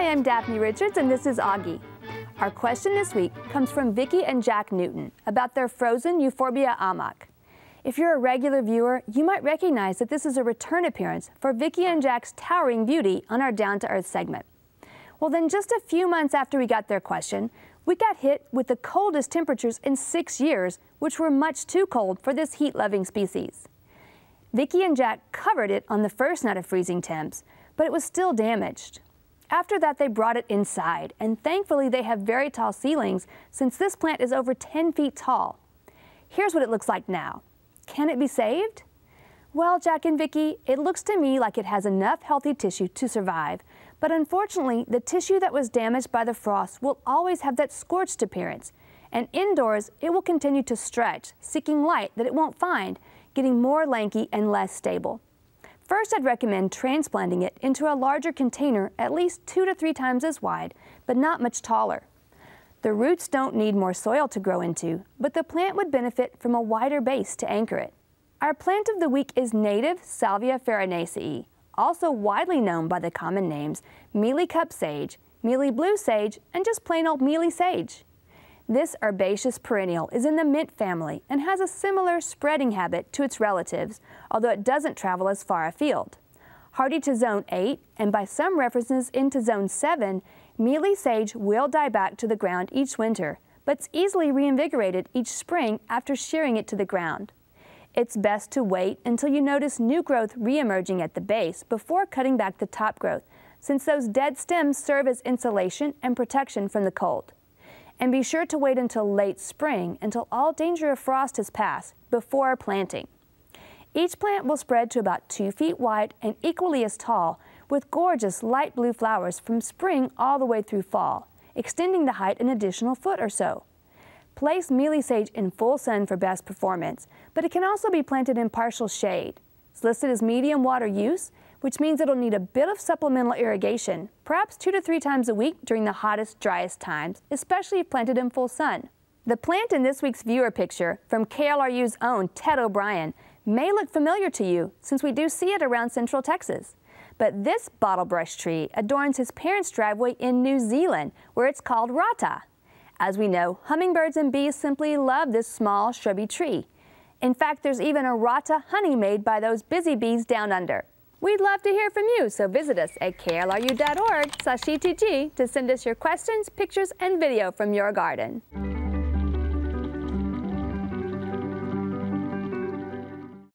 Hi, I'm Daphne Richards and this is Augie. Our question this week comes from Vicki and Jack Newton about their frozen Euphorbia amach. If you're a regular viewer, you might recognize that this is a return appearance for Vicki and Jack's towering beauty on our Down to Earth segment. Well, then just a few months after we got their question, we got hit with the coldest temperatures in 6 years, which were much too cold for this heat-loving species. Vicki and Jack covered it on the first night of freezing temps, but it was still damaged. After that, they brought it inside, and thankfully they have very tall ceilings since this plant is over 10 feet tall. Here's what it looks like now. Can it be saved? Well, Jack and Vicki, it looks to me like it has enough healthy tissue to survive, but unfortunately, the tissue that was damaged by the frost will always have that scorched appearance, and indoors, it will continue to stretch, seeking light that it won't find, getting more lanky and less stable. First, I'd recommend transplanting it into a larger container at least 2 to 3 times as wide, but not much taller. The roots don't need more soil to grow into, but the plant would benefit from a wider base to anchor it. Our plant of the week is native Salvia farinaceae, also widely known by the common names mealy cup sage, mealy blue sage, and just plain old mealy sage. This herbaceous perennial is in the mint family and has a similar spreading habit to its relatives, although it doesn't travel as far afield. Hardy to zone 8 and by some references into zone 7, mealy sage will die back to the ground each winter, but it's easily reinvigorated each spring after shearing it to the ground. It's best to wait until you notice new growth re-emerging at the base before cutting back the top growth, since those dead stems serve as insulation and protection from the cold. And be sure to wait until late spring until all danger of frost has passed before planting. Each plant will spread to about 2 feet wide and equally as tall, with gorgeous light blue flowers from spring all the way through fall, extending the height an additional foot or so. Place mealy sage in full sun for best performance, but it can also be planted in partial shade. It's listed as medium water use, which means it'll need a bit of supplemental irrigation, perhaps 2 to 3 times a week during the hottest, driest times, especially if planted in full sun. The plant in this week's viewer picture from KLRU's own Ted O'Brien may look familiar to you since we do see it around central Texas. But this bottlebrush tree adorns his parents' driveway in New Zealand, where it's called rata. As we know, hummingbirds and bees simply love this small, shrubby tree. In fact, there's even a rata honey made by those busy bees down under. We'd love to hear from you, so visit us at klru.org/ETG to send us your questions, pictures, and video from your garden.